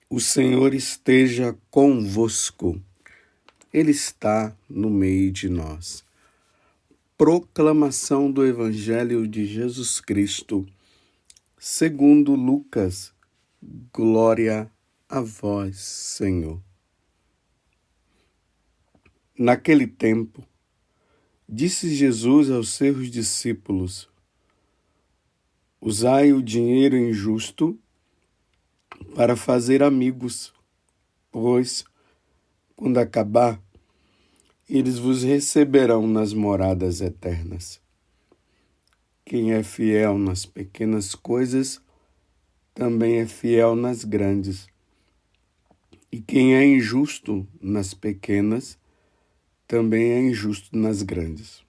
O Senhor esteja convosco. Ele está no meio de nós. Proclamação do Evangelho de Jesus Cristo, segundo Lucas. Glória a vós, Senhor. Naquele tempo, disse Jesus aos seus discípulos: usai o dinheiro injusto para fazer amigos, pois, quando acabar, eles vos receberão nas moradas eternas. Quem é fiel nas pequenas coisas, também é fiel nas grandes. E quem é injusto nas pequenas, também é injusto nas grandes.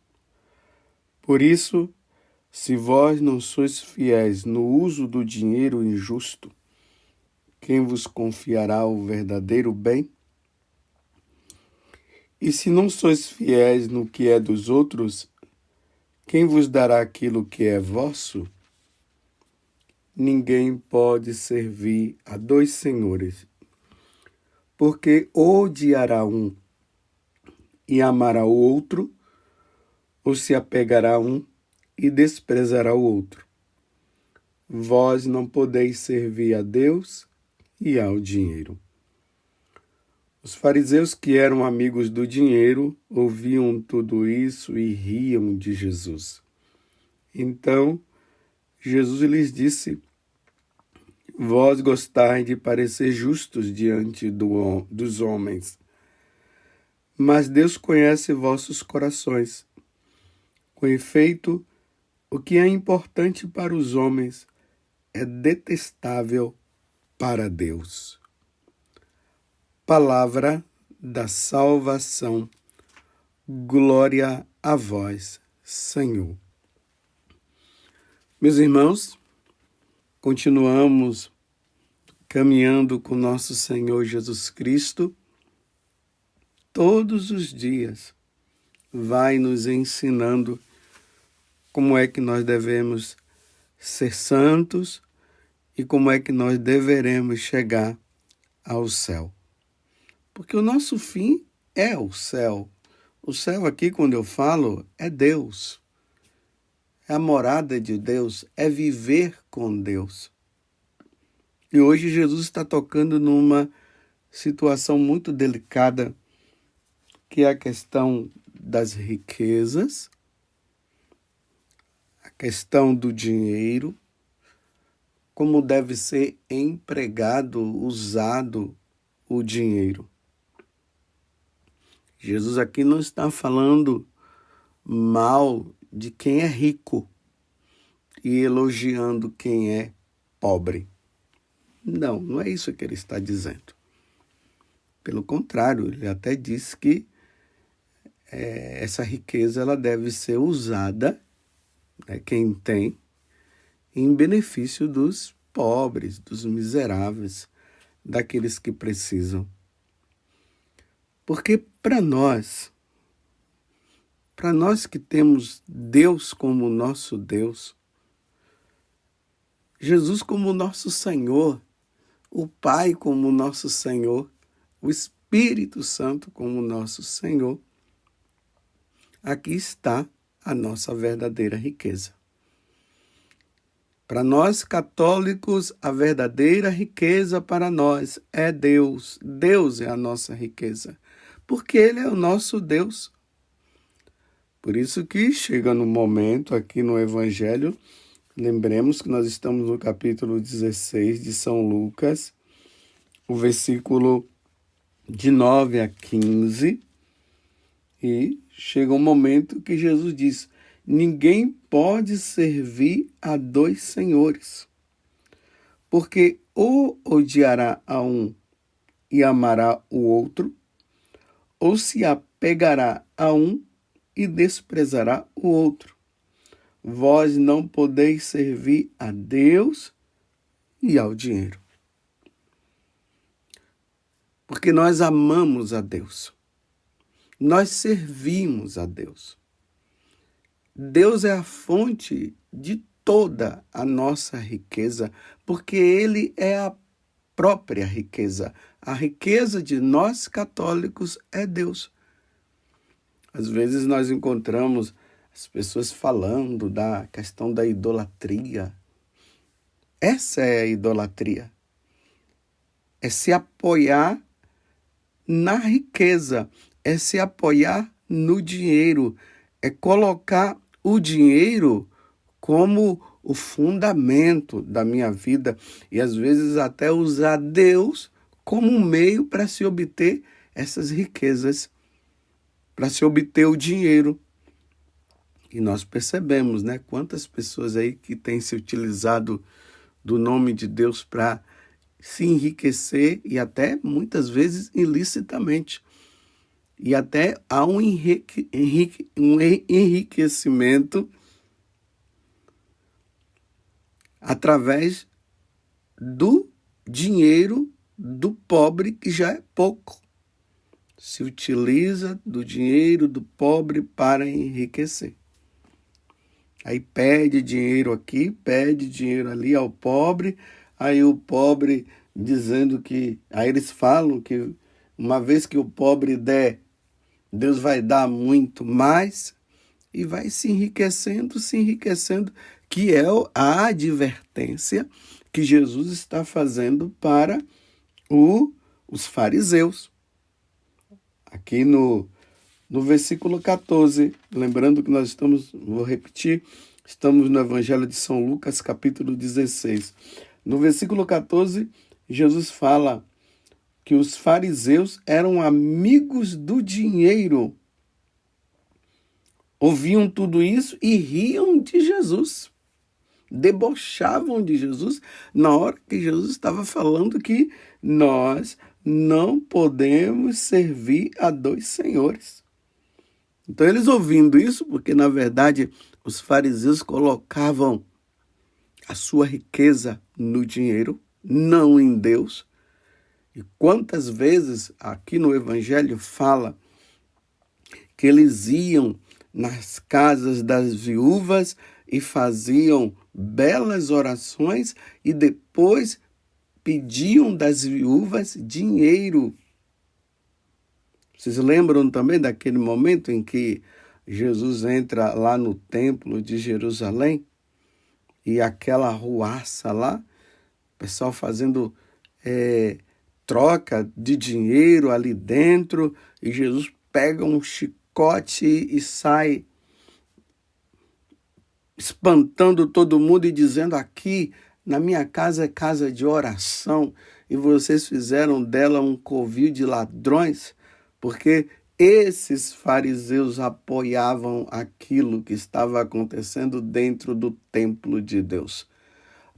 Por isso, se vós não sois fiéis no uso do dinheiro injusto, quem vos confiará o verdadeiro bem? E se não sois fiéis no que é dos outros, quem vos dará aquilo que é vosso? Ninguém pode servir a dois senhores, porque ou odiará um e amará o outro, ou se apegará a um e desprezará o outro. Vós não podeis servir a Deus e ao dinheiro. Os fariseus, que eram amigos do dinheiro, ouviam tudo isso e riam de Jesus. Então, Jesus lhes disse: vós gostais de parecer justos diante dos homens, mas Deus conhece vossos corações. Com efeito, o que é importante para os homens é detestável para Deus. Palavra da salvação. Glória a vós, Senhor. Meus irmãos, continuamos caminhando com nosso Senhor Jesus Cristo. Todos os dias vai nos ensinando como é que nós devemos ser santos e como é que nós deveremos chegar ao céu. Porque o nosso fim é o céu. O céu aqui, quando eu falo, é Deus. É a morada de Deus, é viver com Deus. E hoje Jesus está tocando numa situação muito delicada, que é a questão das riquezas, a questão do dinheiro, como deve ser empregado, usado o dinheiro. Jesus aqui não está falando mal de quem é rico e elogiando quem é pobre. Não, não é isso que ele está dizendo. Pelo contrário, ele até diz que essa riqueza ela deve ser usada, quem tem, em benefício dos pobres, dos miseráveis, daqueles que precisam. Porque para nós que temos Deus como nosso Deus, Jesus como nosso Senhor, o Pai como nosso Senhor, o Espírito Santo como nosso Senhor, aqui está a nossa verdadeira riqueza. Para nós católicos, a verdadeira riqueza para nós é Deus. Deus é a nossa riqueza, porque Ele é o nosso Deus. Por isso que chega no momento aqui no Evangelho, lembremos que nós estamos no capítulo 16 de São Lucas, o versículo de 9 a 15, e chega um momento que Jesus diz: ninguém pode servir a dois senhores, porque ou odiará a um e amará o outro, ou se apegará a um e desprezará o outro. Vós não podeis servir a Deus e ao dinheiro. Porque nós amamos a Deus. Nós servimos a Deus. Deus é a fonte de toda a nossa riqueza, porque Ele é a própria riqueza. A riqueza de nós católicos é Deus. Às vezes nós encontramos as pessoas falando da questão da idolatria. Essa é a idolatria. É se apoiar na riqueza, é se apoiar no dinheiro, é colocar o dinheiro como o fundamento da minha vida e às vezes até usar Deus como um meio para se obter essas riquezas, para se obter o dinheiro. E nós percebemos, né, quantas pessoas aí que têm se utilizado do nome de Deus para se enriquecer e até muitas vezes ilicitamente. E até há um enriquecimento através do dinheiro do pobre, que já é pouco. Se utiliza do dinheiro do pobre para enriquecer. Aí pede dinheiro aqui, pede dinheiro ali ao pobre, aí o pobre dizendo que... Aí eles falam que uma vez que o pobre der, Deus vai dar muito mais e vai se enriquecendo, que é a advertência que Jesus está fazendo para os fariseus. Aqui no versículo 14, lembrando que nós vou repetir, estamos no Evangelho de São Lucas, capítulo 16. No versículo 14, Jesus fala que os fariseus eram amigos do dinheiro. Ouviam tudo isso e riam de Jesus. Debochavam de Jesus na hora que Jesus estava falando que nós não podemos servir a dois senhores. Então eles ouvindo isso, porque na verdade os fariseus colocavam a sua riqueza no dinheiro, não em Deus. E quantas vezes aqui no Evangelho fala que eles iam nas casas das viúvas e faziam belas orações e depois pediam das viúvas dinheiro. Vocês lembram também daquele momento em que Jesus entra lá no templo de Jerusalém e aquela arruaça lá, o pessoal fazendo troca de dinheiro ali dentro, e Jesus pega um chicote e sai espantando todo mundo e dizendo: aqui na minha casa é casa de oração e vocês fizeram dela um covil de ladrões, porque esses fariseus apoiavam aquilo que estava acontecendo dentro do templo de Deus.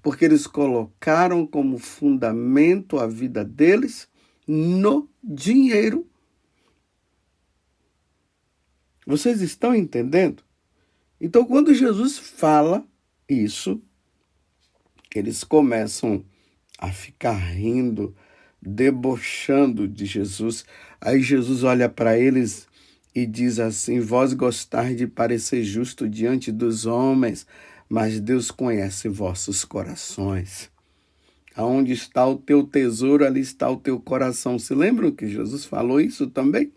Porque eles colocaram como fundamento a vida deles no dinheiro. Vocês estão entendendo? Então, quando Jesus fala isso, eles começam a ficar rindo, debochando de Jesus. Aí Jesus olha para eles e diz assim: vós gostais de parecer justo diante dos homens, mas Deus conhece vossos corações. Aonde está o teu tesouro, ali está o teu coração. Se lembram que Jesus falou isso também?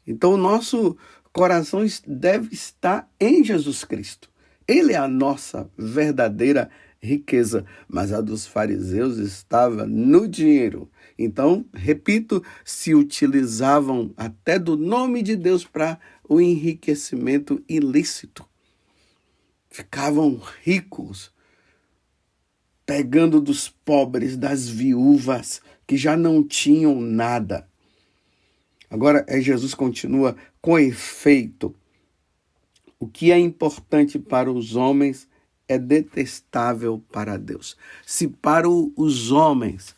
Então, o nosso coração deve estar em Jesus Cristo. Ele é a nossa verdadeira riqueza, mas a dos fariseus estava no dinheiro. Então, repito, se utilizavam até do nome de Deus para o enriquecimento ilícito. Ficavam ricos, pegando dos pobres, das viúvas, que já não tinham nada. Agora, Jesus continua: com efeito, o que é importante para os homens é detestável para Deus. Se para os homens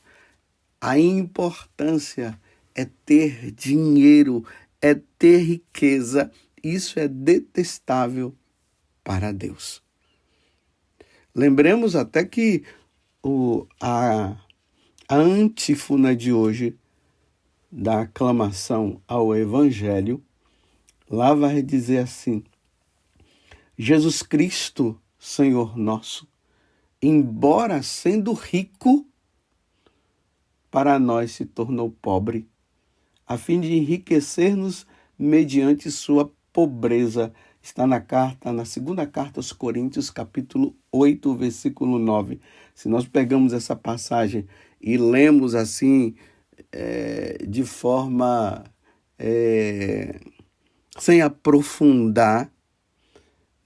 a importância é ter dinheiro, é ter riqueza, isso é detestável para Deus. Lembremos até que a antífona de hoje da aclamação ao Evangelho, lá vai dizer assim: Jesus Cristo, Senhor nosso, embora sendo rico, para nós se tornou pobre, a fim de enriquecer-nos mediante sua pobreza. Está na segunda carta aos Coríntios, capítulo 8, versículo 9. Se nós pegamos essa passagem e lemos assim, de forma sem aprofundar,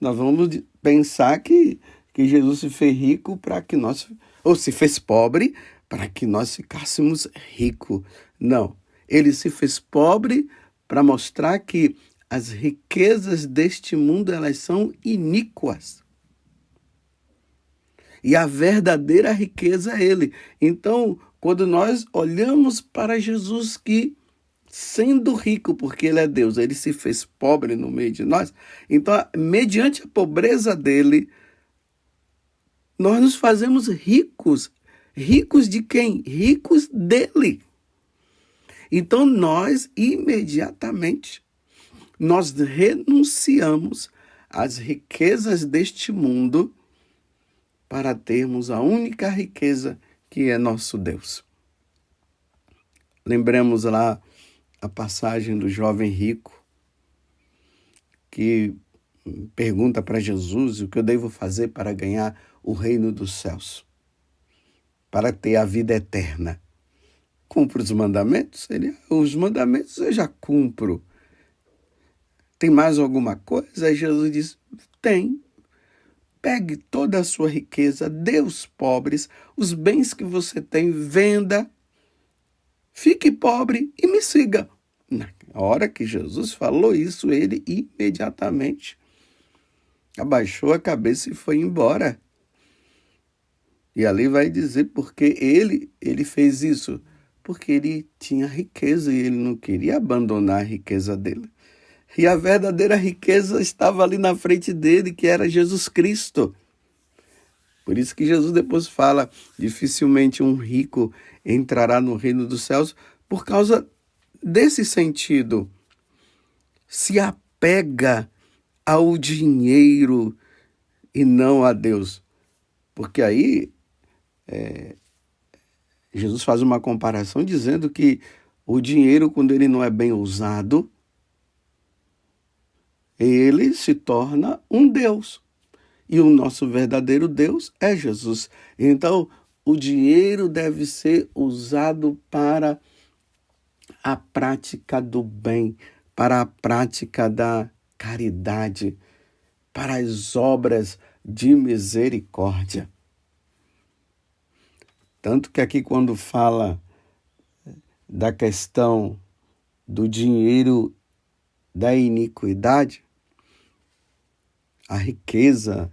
nós vamos pensar que Jesus se fez rico para que nós, ou se fez pobre para que nós ficássemos ricos. Não, ele se fez pobre para mostrar que as riquezas deste mundo, elas são iníquas. E a verdadeira riqueza é ele. Então, quando nós olhamos para Jesus, que sendo rico, porque ele é Deus, ele se fez pobre no meio de nós, então, mediante a pobreza dele, nós nos fazemos ricos. Ricos de quem? Ricos dele. Então, nós imediatamente, nós renunciamos às riquezas deste mundo para termos a única riqueza que é nosso Deus. Lembremos lá a passagem do jovem rico que pergunta para Jesus o que eu devo fazer para ganhar o reino dos céus, para ter a vida eterna. Cumpro os mandamentos? Os mandamentos eu já cumpro. Tem mais alguma coisa? Aí Jesus diz, tem. Pegue toda a sua riqueza, dê aos pobres, os bens que você tem, venda, fique pobre e me siga. Na hora que Jesus falou isso, ele imediatamente abaixou a cabeça e foi embora. E ali vai dizer porque ele fez isso. Porque ele tinha riqueza e ele não queria abandonar a riqueza dele. E a verdadeira riqueza estava ali na frente dele, que era Jesus Cristo. Por isso que Jesus depois fala, dificilmente um rico entrará no reino dos céus, por causa desse sentido. Se apega ao dinheiro e não a Deus. Porque aí Jesus faz uma comparação dizendo que o dinheiro, quando ele não é bem usado, ele se torna um Deus. E o nosso verdadeiro Deus é Jesus. Então, o dinheiro deve ser usado para a prática do bem, para a prática da caridade, para as obras de misericórdia. Tanto que aqui quando fala da questão do dinheiro da iniquidade, a riqueza,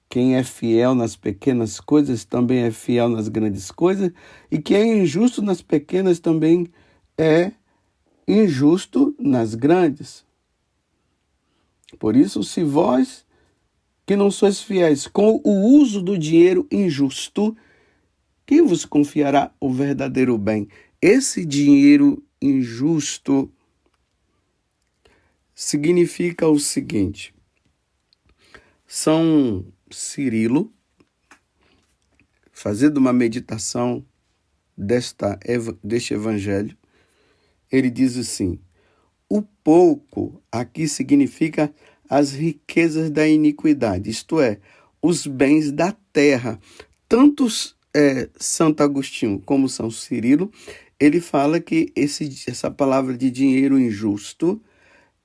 quem é fiel nas pequenas coisas também é fiel nas grandes coisas, e quem é injusto nas pequenas também é injusto nas grandes. Por isso, se vós que não sois fiéis com o uso do dinheiro injusto, quem vos confiará o verdadeiro bem? Esse dinheiro injusto significa o seguinte: São Cirilo, fazendo uma meditação deste evangelho, ele diz assim: o pouco aqui significa as riquezas da iniquidade, isto é, os bens da terra. Tanto Santo Agostinho como São Cirilo, ele fala que essa palavra de dinheiro injusto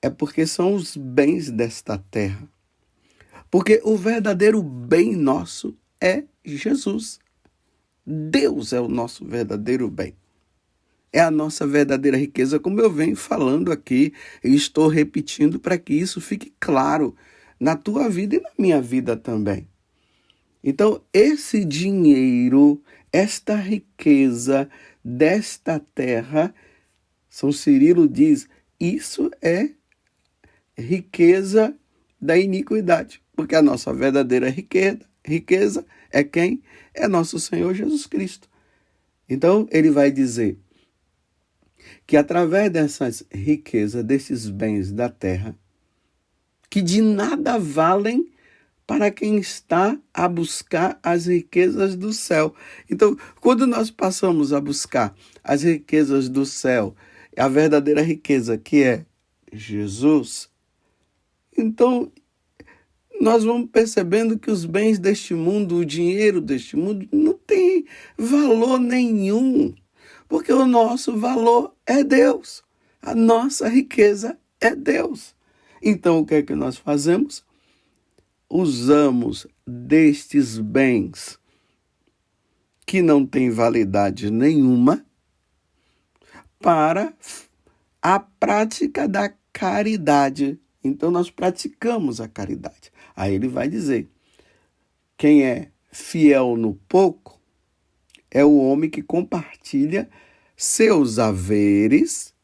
é porque são os bens desta terra. Porque o verdadeiro bem nosso é Jesus. Deus é o nosso verdadeiro bem. É a nossa verdadeira riqueza, como eu venho falando aqui, e estou repetindo para que isso fique claro na tua vida e na minha vida também. Então, esse dinheiro, esta riqueza desta terra, São Cirilo diz, isso é riqueza da iniquidade. Porque a nossa verdadeira riqueza é quem? É nosso Senhor Jesus Cristo. Então, ele vai dizer que através dessas riquezas, desses bens da terra, que de nada valem para quem está a buscar as riquezas do céu. Então, quando nós passamos a buscar as riquezas do céu, a verdadeira riqueza que é Jesus, então nós vamos percebendo que os bens deste mundo, o dinheiro deste mundo, não tem valor nenhum, porque o nosso valor é Deus, a nossa riqueza é Deus. Então, o que é que nós fazemos? Usamos destes bens que não têm validade nenhuma para a prática da caridade. Então, nós praticamos a caridade. Aí ele vai dizer, quem é fiel no pouco é o homem que compartilha seus haveres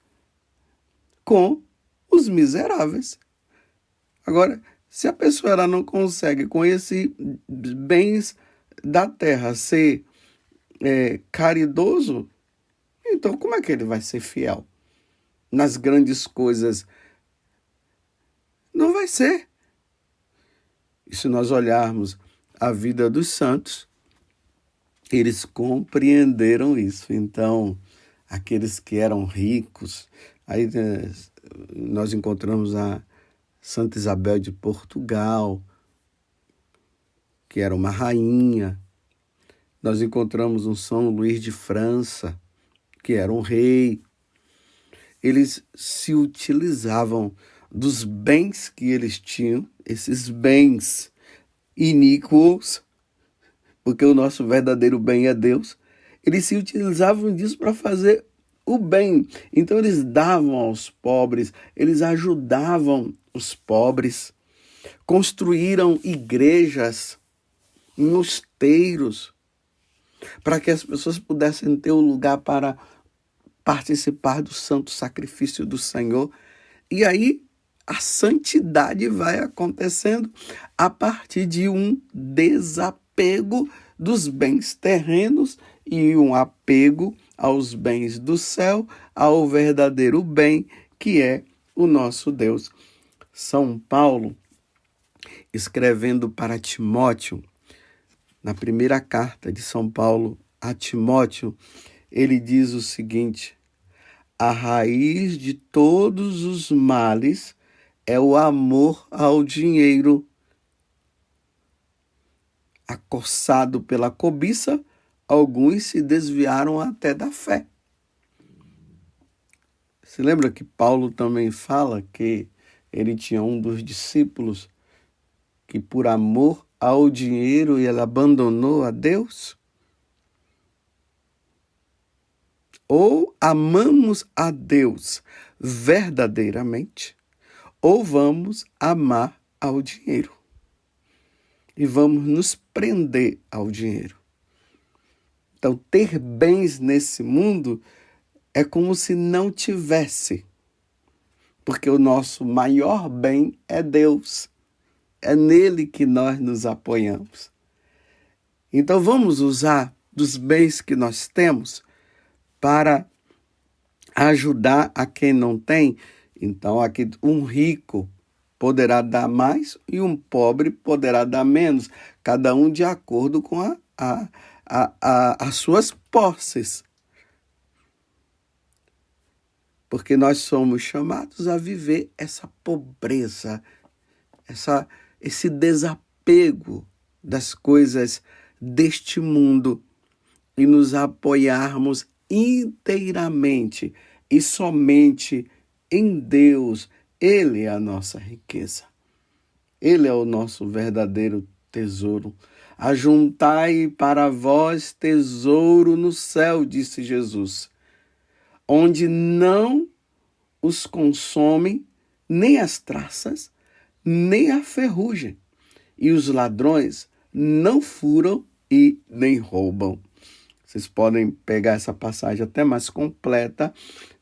com os miseráveis. Agora, se a pessoa ela não consegue com esses bens da terra ser caridoso, então como é que ele vai ser fiel? Nas grandes coisas, não vai ser. E se nós olharmos a vida dos santos, eles compreenderam isso. Então, aqueles que eram ricos, aí nós encontramos a Santa Isabel de Portugal, que era uma rainha. Nós encontramos um São Luís de França, que era um rei. Eles se utilizavam dos bens que eles tinham, esses bens iníquos, porque o nosso verdadeiro bem é Deus. Eles se utilizavam disso para fazer o bem. Então eles davam aos pobres, eles ajudavam os pobres, construíram igrejas, mosteiros, para que as pessoas pudessem ter um lugar para participar do santo sacrifício do Senhor. E aí a santidade vai acontecendo a partir de um desapego dos bens terrenos e um apego aos bens do céu, ao verdadeiro bem que é o nosso Deus. São Paulo, escrevendo para Timóteo, na primeira carta de São Paulo a Timóteo, ele diz o seguinte: a raiz de todos os males é o amor ao dinheiro. Acossado pela cobiça, alguns se desviaram até da fé. Se lembra que Paulo também fala que ele tinha um dos discípulos que por amor ao dinheiro ele abandonou a Deus? Ou amamos a Deus verdadeiramente, ou vamos amar ao dinheiro. E vamos nos prender ao dinheiro. Então, ter bens nesse mundo é como se não tivesse. Porque o nosso maior bem é Deus. É nele que nós nos apoiamos. Então, vamos usar dos bens que nós temos para ajudar a quem não tem. Então, aqui um rico poderá dar mais e um pobre poderá dar menos, cada um de acordo com as suas posses. Porque nós somos chamados a viver essa pobreza, esse desapego das coisas deste mundo e nos apoiarmos inteiramente e somente em Deus. Ele é a nossa riqueza. Ele é o nosso verdadeiro tesouro. Ajuntai para vós tesouro no céu, disse Jesus, onde não os consomem nem as traças, nem a ferrugem, e os ladrões não furam e nem roubam. Vocês podem pegar essa passagem até mais completa,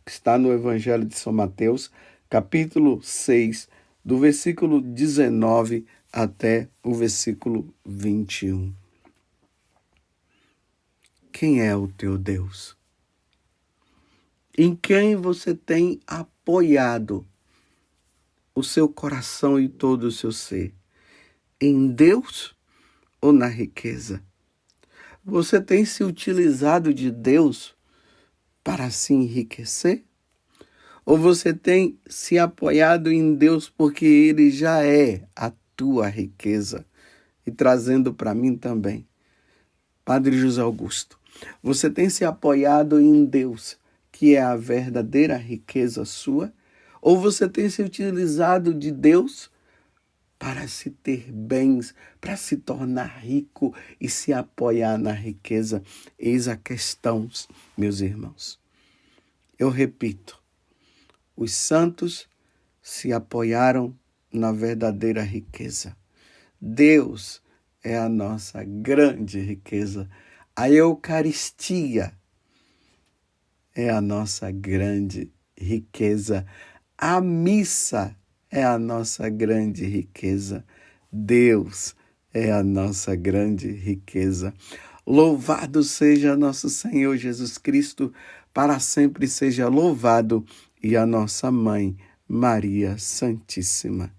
que está no Evangelho de São Mateus, capítulo 6, do versículo 19 até o versículo 21. Quem é o teu Deus? Em quem você tem apoiado o seu coração e todo o seu ser? em Deus ou na riqueza? Você tem se utilizado de Deus para se enriquecer? Ou você tem se apoiado em Deus porque Ele já é a tua riqueza? E trazendo para mim também, Padre José Augusto, você tem se apoiado em Deus, que é a verdadeira riqueza sua? Ou você tem se utilizado de Deus para se ter bens, para se tornar rico e se apoiar na riqueza? Eis a questão, meus irmãos. Eu repito, os santos se apoiaram na verdadeira riqueza. Deus é a nossa grande riqueza. A Eucaristia é a nossa grande riqueza. A missa é a nossa grande riqueza. Deus é a nossa grande riqueza. Louvado seja nosso Senhor Jesus Cristo, para sempre seja louvado, e a nossa Mãe, Maria Santíssima.